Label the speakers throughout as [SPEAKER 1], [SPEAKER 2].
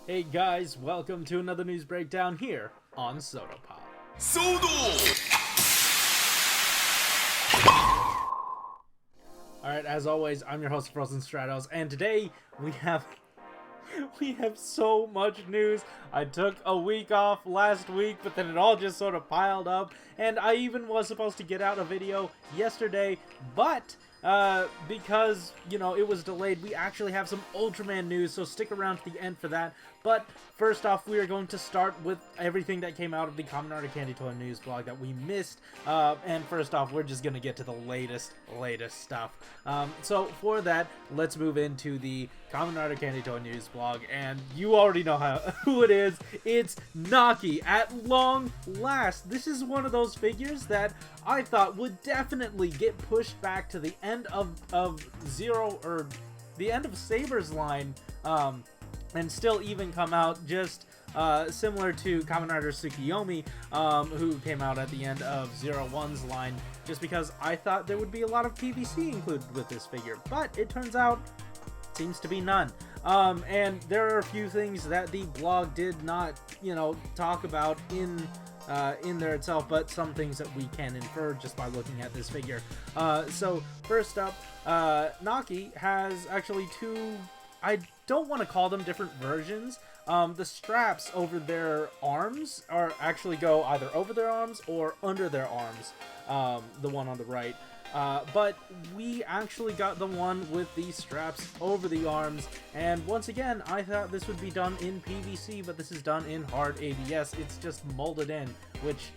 [SPEAKER 1] Hey guys, welcome to another news breakdown here on Soda Pop. Alright, as always, I'm your host Frozen Stratos, and today we have so much news. I took a week off last week, but then it all just sort of piled up, and I even was supposed to get out a video yesterday, but because, you know, it was delayed, we actually have some Ultraman news, so stick around to the end for that. But first off, we are going to start with everything that came out of the Kamen Rider Candy Toy news blog that we missed. And first off, we're just going to get to the latest stuff. So for that, let's move into the Kamen Rider Candy Toy news blog. And you already know who it is. It's Naki at long last. This is one of those figures that I thought would definitely get pushed back to the end of Zero, or the end of Saber's line, and still even come out just similar to Kamen Rider Tsukiyomi, who came out at the end of 01's line, just because I thought there would be a lot of PVC included with this figure, but it turns out seems to be none. And there are a few things that the blog did not, you know, talk about in there itself, but some things that we can infer just by looking at this figure. So first up, Naki has actually two, I don't want to call them different versions. The straps over their arms actually go either over their arms or under their arms, the one on the right. But we actually got the one with the straps over the arms, and once again, I thought this would be done in PVC, but this is done in hard ABS. It's just molded in, which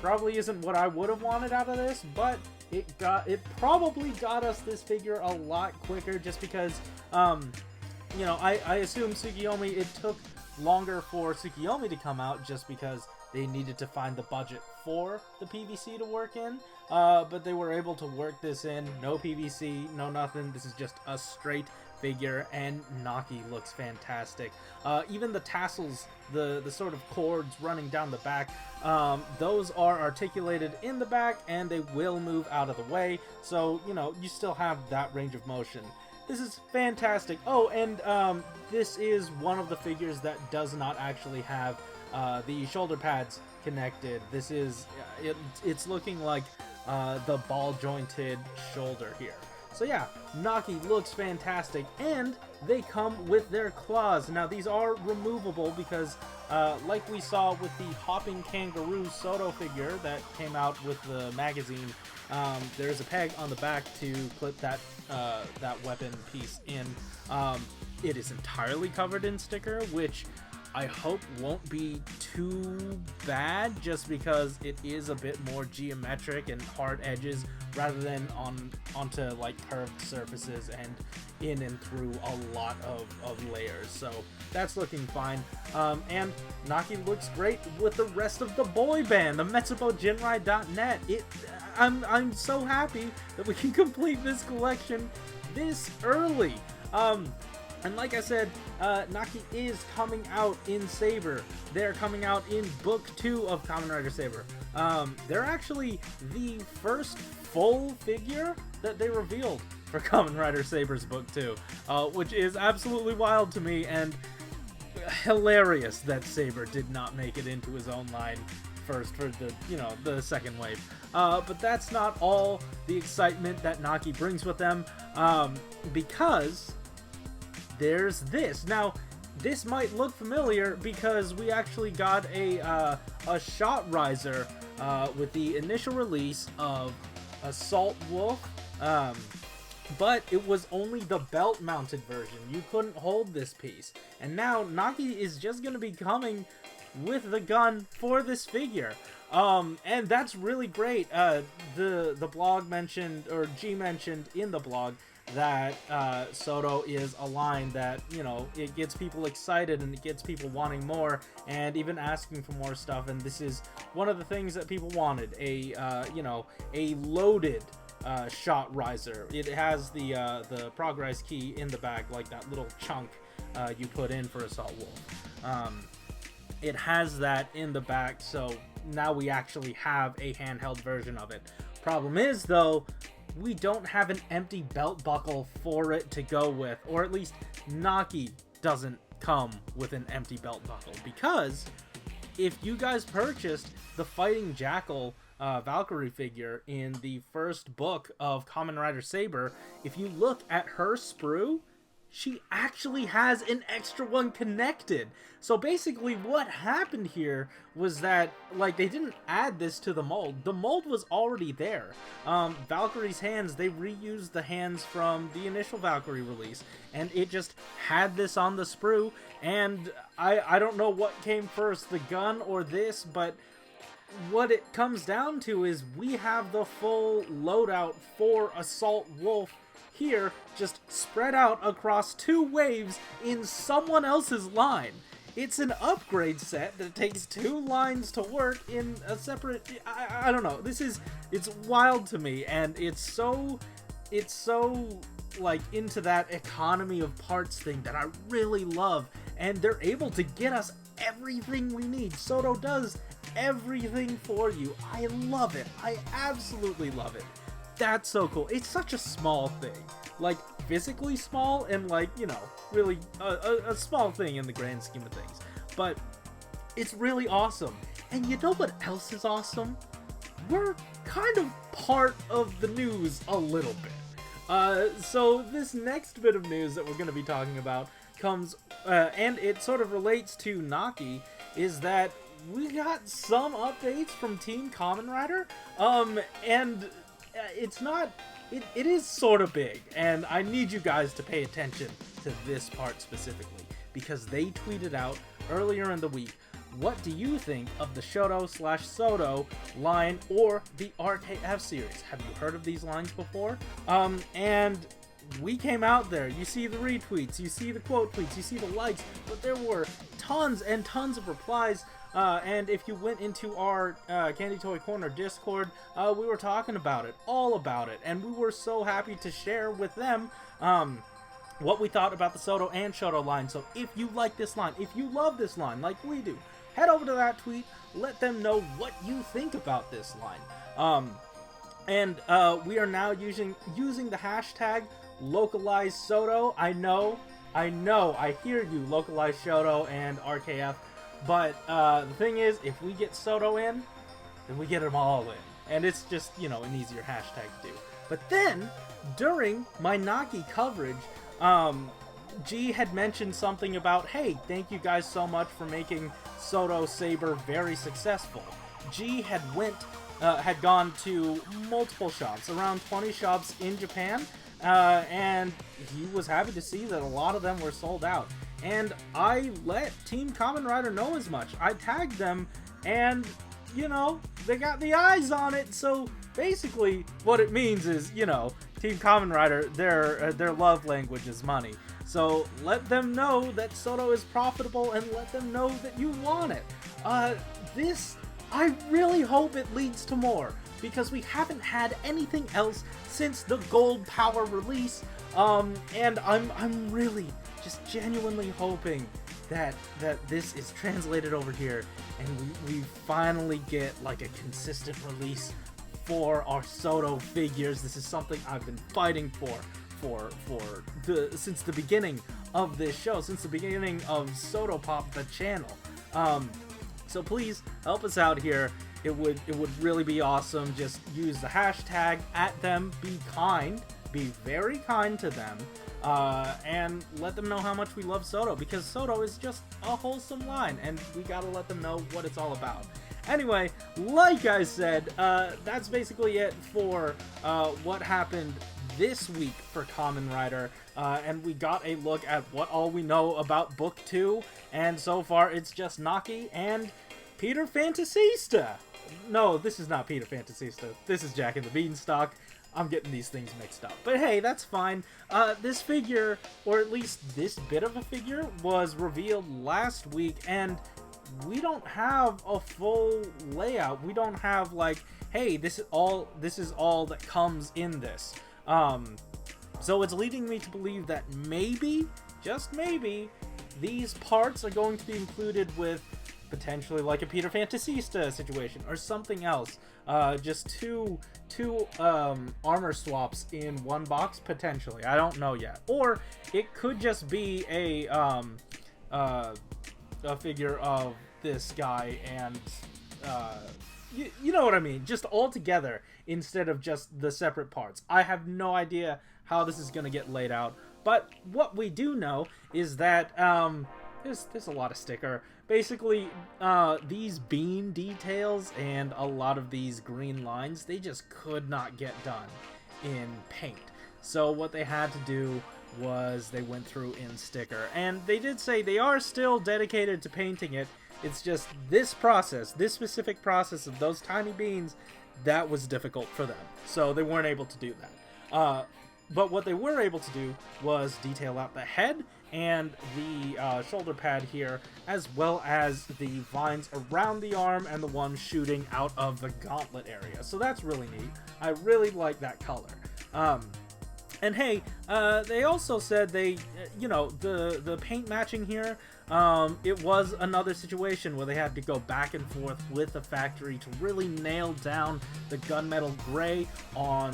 [SPEAKER 1] probably isn't what I would have wanted out of this, but it probably got us this figure a lot quicker, just because, you know, I assume Tsukiyomi, it took longer for Tsukiyomi to come out just because they needed to find the budget for the PVC to work in, but they were able to work this in. No PVC, no nothing. This is just a straight figure, and Naki looks fantastic. Even the tassels, the sort of cords running down the back, those are articulated in the back, and they will move out of the way, so, you know, you still have that range of motion. This is fantastic. Oh, and this is one of the figures that does not actually have the shoulder pads connected. This is, it's looking like the ball jointed shoulder here. So yeah, Naki looks fantastic, and they come with their claws. Now these are removable because, like we saw with the Hopping Kangaroo Soto figure that came out with the magazine, there's a peg on the back to clip that weapon piece in. It is entirely covered in sticker, which I hope won't be too bad, just because it is a bit more geometric and hard edges rather than onto like curved surfaces and in and through a lot of layers. So that's looking fine. And Naki looks great with the rest of the boy band, the MetsuboJinrai.net. I'm so happy that we can complete this collection this early. And like I said, Naki is coming out in Saber. They're coming out in Book 2 of Kamen Rider Saber. They're actually the first full figure that they revealed for Kamen Rider Saber's Book 2, which is absolutely wild to me, and hilarious that Saber did not make it into his own line first for the, you know, the second wave. But that's not all the excitement that Naki brings with them, because there's this. Now, this might look familiar because we actually got a shot riser with the initial release of Assault Wolf, but it was only the belt-mounted version. You couldn't hold this piece. And now Naki is just going to be coming with the gun for this figure. And that's really great. The blog mentioned, or G mentioned in the blog, that Soto is a line that, you know, it gets people excited and it gets people wanting more and even asking for more stuff, and this is one of the things that people wanted, you know, a loaded shot riser. It has the progress key in the back, like that little chunk you put in for Assault Wolf. It has that in the back, so now we actually have a handheld version of it. Problem is, though, we don't have an empty belt buckle for it to go with, or at least Naki doesn't come with an empty belt buckle, because if you guys purchased the Fighting Jackal Valkyrie figure in the first book of Kamen Rider Saber, if you look at her sprue, she actually has an extra one connected. So basically what happened here was that, like, they didn't add this to the mold. The mold was already there. Valkyrie's hands, they reused the hands from the initial Valkyrie release, and it just had this on the sprue, and I don't know what came first, the gun or this, but what it comes down to is we have the full loadout for Assault Wolf here, just spread out across 2 waves in someone else's line. It's an upgrade set that takes 2 lines to work in a separate... I don't know. It's wild to me, and it's so like into that economy of parts thing that I really love, and they're able to get us everything we need. CHODO does everything for you. I love it. I absolutely love it. That's so cool. It's such a small thing, like physically small, and like, you know, really a small thing in the grand scheme of things, but it's really awesome. And you know what else is awesome? We're kind of part of the news a little bit. So this next bit of news that we're going to be talking about comes, and it sort of relates to Naki, is that we got some updates from Team Kamen Rider, and it's not, it is sort of big, and I need you guys to pay attention to this part specifically, because they tweeted out earlier in the week, what do you think of the Shodo/Sodo line or the RKF series? Have you heard of these lines before? And we came out there, you see the retweets, you see the quote tweets, you see the likes, but there were tons and tons of replies. And if you went into our Candy Toy Corner Discord, we were talking about it, all about it, and we were so happy to share with them what we thought about the Sodo and Shodo line. So if you like this line, if you love this line like we do, head over to that tweet, let them know what you think about this line. And we are now using the hashtag localized Sodo. I know, I hear you, localized Shodo and RKF. But the thing is, if we get Sodo in, then we get them all in. And it's just, you know, an easier hashtag to do. But then, during my Naki coverage, G had mentioned something about, hey, thank you guys so much for making Sodo Saber very successful. G had gone to multiple shops, around 20 shops in Japan, and he was happy to see that a lot of them were sold out. And I let Team Kamen Rider know as much. I tagged them, and, you know, they got the eyes on it. So basically, what it means is, you know, Team Kamen Rider, their love language is money. So let them know that Sodo is profitable, and let them know that you want it. I really hope it leads to more, because we haven't had anything else since the Gold Power release. And I'm really just genuinely hoping that this is translated over here, and we finally get like a consistent release for our Sodo figures. This is something I've been fighting for since the beginning of this show, since the beginning of Sodo Pop, the channel. So please help us out here. It would really be awesome. Just use the hashtag at them. Be kind. Be very kind to them. And let them know how much we love Sodo, because Sodo is just a wholesome line, and we gotta let them know what it's all about. Anyway, like I said, that's basically it for what happened this week for Kamen Rider, and we got a look at what all we know about Book 2, and so far it's just Naki and Peter Fantasista. No, this is not Peter Fantasista. This is Jack and the Beanstalk. I'm getting these things mixed up. But hey, that's fine. This figure, or at least this bit of a figure, was revealed last week, and we don't have a full layout. We don't have like, hey, this is all that comes in this. So it's leading me to believe that maybe, just maybe, these parts are going to be included with potentially like a Peter Fantasista situation or something else. Just two armor swaps in one box potentially. I don't know yet. Or it could just be a a figure of this guy and you know what I mean, just all together instead of just the separate parts. I have no idea how this is going to get laid out, but what we do know is that there's a lot of sticker. Basically, these beam details and a lot of these green lines, they just could not get done in paint. So what they had to do was they went through in sticker, and they did say they are still dedicated to painting it. It's just this process, this specific process of those tiny beans, that was difficult for them. So they weren't able to do that. But what they were able to do was detail out the head and the shoulder pad here, as well as the vines around the arm and the one shooting out of the gauntlet area. So that's really neat. I really like that color. And hey, they also said they, you know, the paint matching here, it was another situation where they had to go back and forth with the factory to really nail down the gunmetal gray on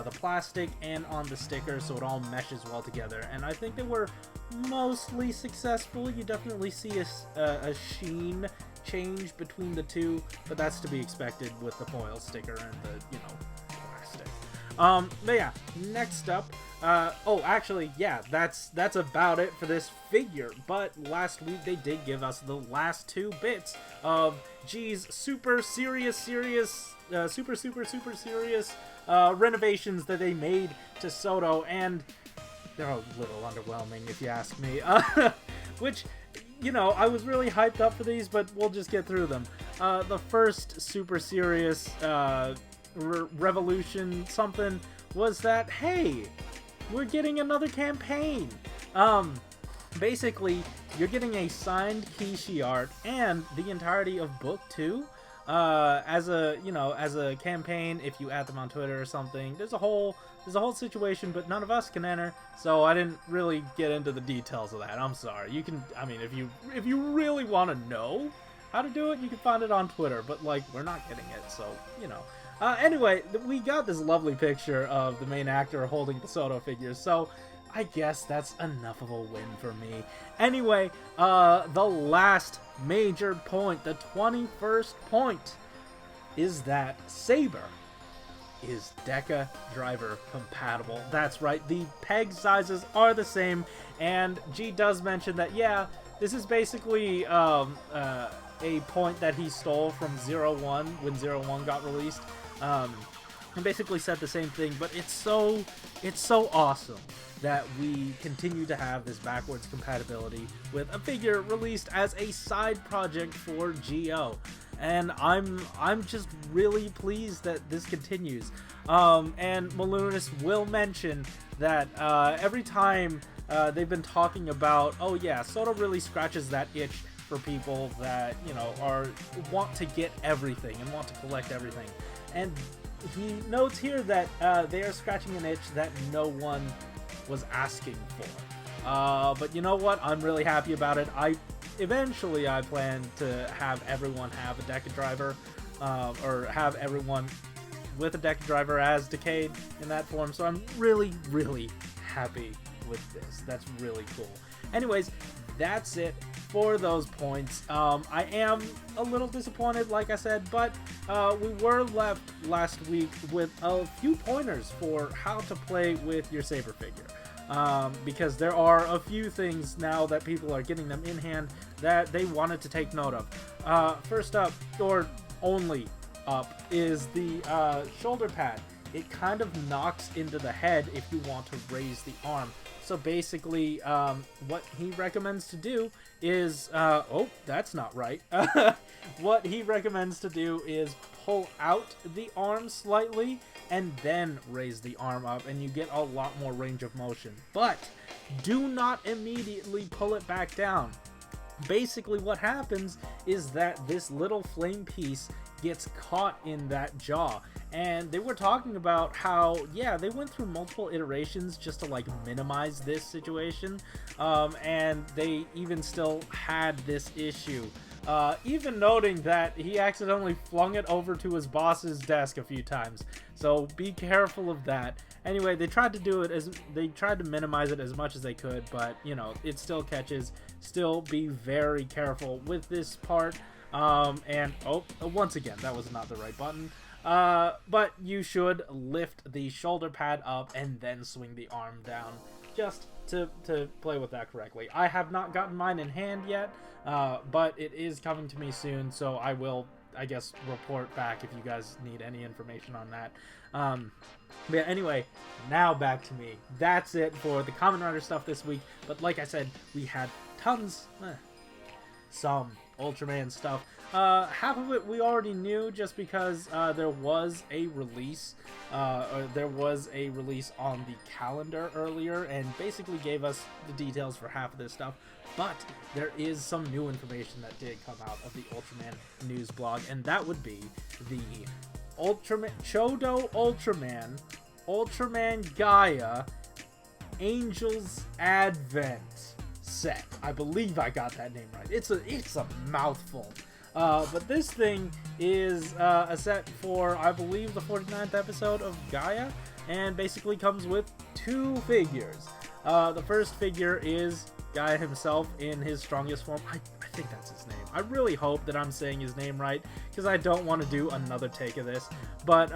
[SPEAKER 1] the plastic and on the sticker so it all meshes well together. And I think they were mostly successful. You definitely see a sheen change between the two, but that's to be expected with the foil sticker and the, you know, plastic. But yeah, next up, oh, actually, yeah, that's about it for this figure, but last week they did give us the last two bits of G's super serious renovations that they made to CHODO, and they're a little underwhelming if you ask me, which, you know, I was really hyped up for these, but we'll just get through them. The first super serious, revolution something was that, hey, we're getting another campaign. Basically, you're getting a signed Kishi art and the entirety of book 2 as a, you know, as a campaign. If you add them on Twitter or something, there's a whole situation, but none of us can enter, so I didn't really get into the details of that. I'm sorry. You can, I mean, if you really want to know how to do it, you can find it on Twitter, but like, we're not getting it, so, you know. Anyway, we got this lovely picture of the main actor holding the CHODO figures, so I guess that's enough of a win for me. Anyway, the last major point, the 21st point, is that Saber is Deca driver compatible. That's right, the peg sizes are the same, and G does mention that, yeah, this is basically a point that he stole from 01 when 01 got released. And basically said the same thing, but it's so awesome that we continue to have this backwards compatibility with a figure released as a side project for GO, and I'm just really pleased that this continues. And Malunis will mention that every time they've been talking about, oh yeah, CHODO really scratches that itch for people that, you know, want to get everything and want to collect everything. And he notes here that they are scratching an itch that no one was asking for. But you know what? I'm really happy about it. Eventually I plan to have everyone have a Deca driver, or have everyone with a Deca driver as Decayed in that form. So I'm really, really happy with this. That's really cool. Anyways, that's it for those points. I am a little disappointed, like I said, but we were left last week with a few pointers for how to play with your Saber figure. Because there are a few things now that people are getting them in hand that they wanted to take note of. First up, or only up, is the shoulder pad. It kind of knocks into the head if you want to raise the arm. So basically, what he recommends to do is, oh, that's not right. What he recommends to do is pull out the arm slightly and then raise the arm up, and you get a lot more range of motion. But do not immediately pull it back down. Basically, what happens is that this little flame piece gets caught in that jaw. And they were talking about how, yeah, they went through multiple iterations just to like minimize this situation, and they even still had this issue even noting that he accidentally flung it over to his boss's desk a few times. So be careful of that. Anyway, they tried to minimize it as much as they could, but you know, it still catches. Still be very careful with this part. And once again, that was not the right button. But you should lift the shoulder pad up and then swing the arm down, just to play with that correctly. I have not gotten mine in hand yet, but it is coming to me soon, so I will, I guess, report back if you guys need any information on that. But yeah, anyway, now back to me. That's it for the Kamen Rider stuff this week, but like I said, we had tons, some Ultraman stuff. Half of it we already knew just because there was a release on the calendar earlier and basically gave us the details for half of this stuff. But there is some new information that did come out of the Ultraman news blog, and that would be the CHODO Ultraman, Ultraman Gaia, Angel's Advent set. I believe I got that name right. It's a mouthful. But this thing is a set for, I believe, the 49th episode of Gaia, and basically comes with 2 figures. The first figure is Gaia himself in his strongest form. I think that's his name. I really hope that I'm saying his name right, because I don't want to do another take of this. But,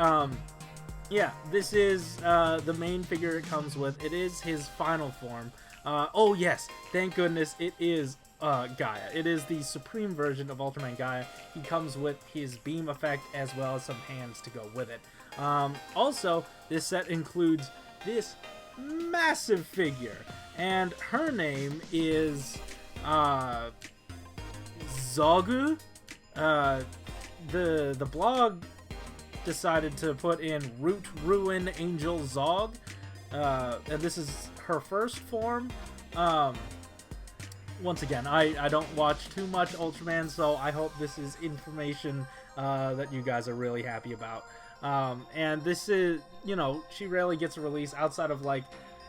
[SPEAKER 1] yeah, this is the main figure it comes with. It is his final form. Oh yes, thank goodness it is Gaia. It is the supreme version of Ultraman Gaia. He comes with his beam effect as well as some hands to go with it. Also, this set includes this massive figure, and her name is Zogu. The blog decided to put in Root Ruin Angel Zog, and this is her first form. Once again, I don't watch too much Ultraman, so I hope this is information that you guys are really happy about. And this is, you know, she rarely gets a release outside of, like,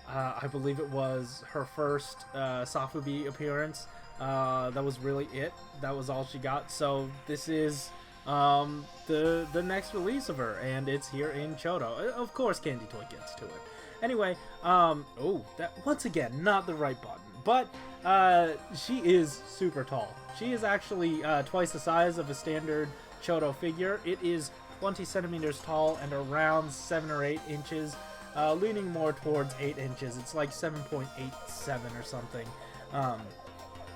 [SPEAKER 1] I believe it was her first Safubi appearance. That was really it. That was all she got. So this is the next release of her, and it's here in CHODO. Of course, Candy Toy gets to it. Anyway, that, once again, not the right button, but she is super tall. She is actually twice the size of a standard CHODO figure. It is 20 centimeters tall and around 7 or 8 inches, leaning more towards 8 inches. It's like 7.87 or something.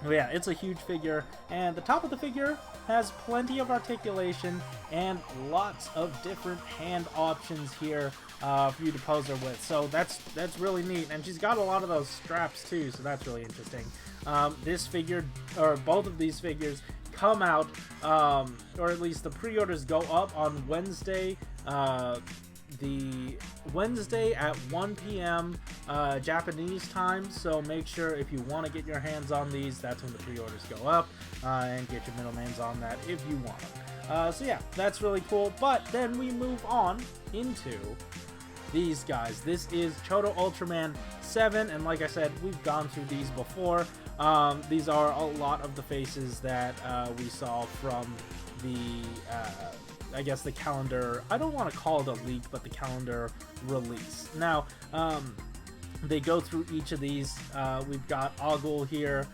[SPEAKER 1] Yeah, it's a huge figure, and the top of the figure has plenty of articulation and lots of different hand options here for you to pose her with. So that's really neat, and she's got a lot of those straps too, so that's really interesting. This figure, or both of these figures, come out, or at least the pre-orders go up on Wednesday, the Wednesday at 1 p.m. Japanese time, so make sure if you want to get your hands on these, that's when the pre-orders go up, and get your middlenames on that if you want them. So yeah, that's really cool. But then we move on into these guys. This is CHODO Ultraman 7, and like I said, we've gone through these before. These are a lot of the faces that we saw from the I guess the calendar, I don't want to call it a leak, but the calendar release. Now, they go through each of these. We've got Ogul here.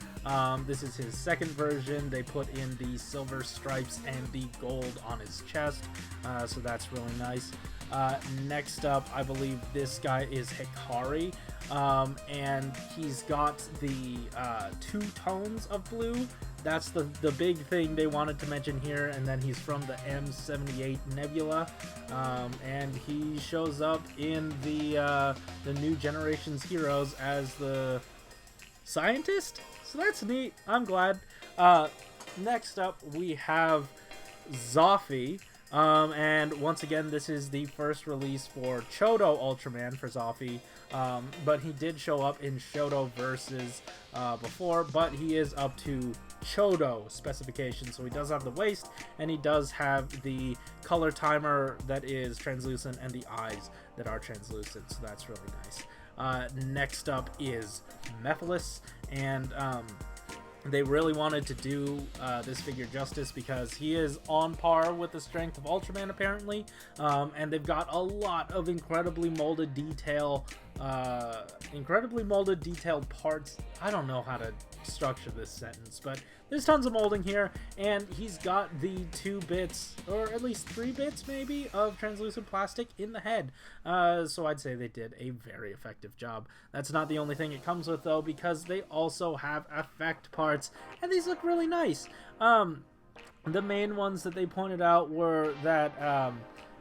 [SPEAKER 1] This is his second version. They put in the silver stripes and the gold on his chest, so that's really nice. Next up, I believe this guy is Hikari, and he's got the 2 tones of blue. That's the big thing they wanted to mention here, and then he's from the M78 Nebula, and he shows up in the New Generation's Heroes as the scientist, so that's neat. I'm glad. Next up, we have Zoffy, and once again, this is the first release for CHODO Ultraman for Zoffy, but he did show up in Shodo Versus before, but he is up to CHODO specification, so he does have the waist, and he does have the color timer that is translucent and the eyes that are translucent, so that's really nice. Next up is Mephiles, and they really wanted to do this figure justice because he is on par with the strength of Ultraman apparently, and they've got a lot of incredibly molded detailed parts. I don't know how to structure this sentence, but there's tons of molding here, and he's got the 2 bits, or at least 3 bits maybe, of translucent plastic in the head. So I'd say they did a very effective job. That's not the only thing it comes with though, because they also have effect parts, and these look really nice. The main ones that they pointed out were that,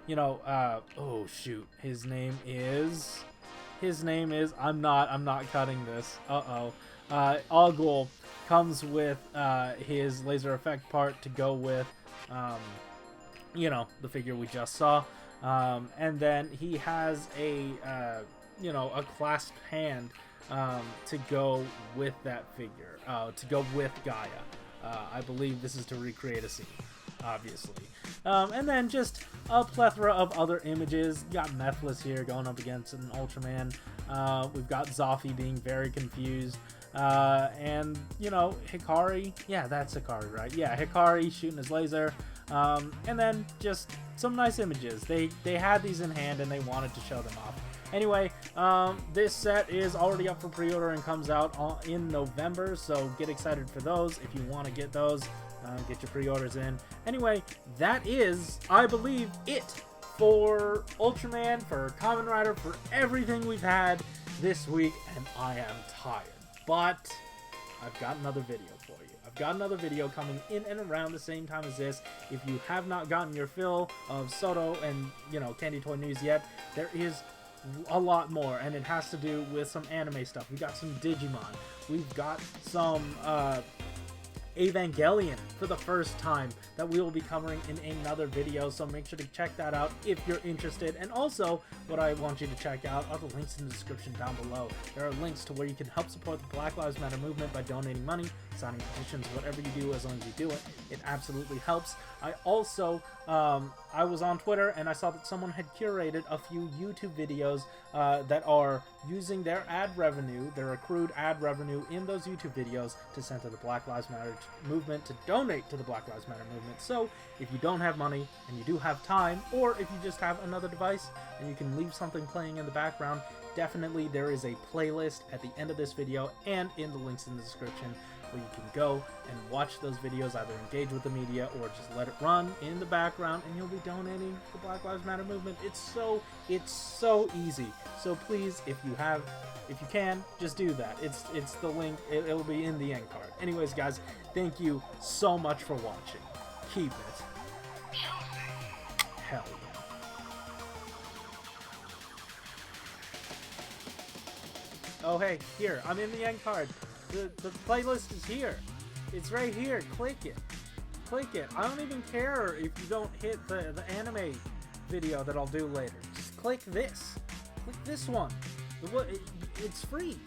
[SPEAKER 1] oh shoot, his name is, I'm not cutting this, Ogul comes with his laser effect part to go with, the figure we just saw, and then he has a clasped hand to go with that figure, to go with Gaia. I believe this is to recreate a scene, obviously. And then just a plethora of other images. You got Methless here going up against an Ultraman. We've got Zoffy being very confused. And, Hikari. Yeah, that's Hikari, right? Yeah, Hikari shooting his laser. And then just some nice images. They had these in hand and they wanted to show them off. Anyway, this set is already up for pre-order and comes out in November, so get excited for those if you want to get those. Get your pre-orders in. Anyway, that is, I believe, it for Ultraman, for Kamen Rider, for everything we've had this week, and I am tired. But I've got another video for you. I've got another video coming in and around the same time as this. If you have not gotten your fill of CHODO and, Candy Toy news yet, there is a lot more, and it has to do with some anime stuff. We've got some Digimon. We've got some Evangelion for the first time that we will be covering in another video, so make sure to check that out if you're interested. And also, what I want you to check out are the links in the description down below. There are links to where you can help support the Black Lives Matter movement by donating money, signing petitions, whatever you do, as long as you do it. It absolutely helps. I also, I was on Twitter and I saw that someone had curated a few YouTube videos that are using their ad revenue, their accrued ad revenue in those YouTube videos to send to the Black Lives Matter movement, to donate to the Black Lives Matter movement. So if you don't have money and you do have time, or if you just have another device and you can leave something playing in the background, definitely there is a playlist at the end of this video and in the links in the description where you can go and watch those videos, either engage with the media or just let it run in the background, and you'll be donating to the Black Lives Matter movement. It's so easy. So please, if you can, just do that. It's the link. It'll be in the end card. Anyways, guys, thank you so much for watching. Keep it. Hell yeah. Oh hey, here, I'm in the end card. The playlist is here. It's right here. Click it. Click it. I don't even care if you don't hit the anime video that I'll do later. Just click this. Click this one. It's free.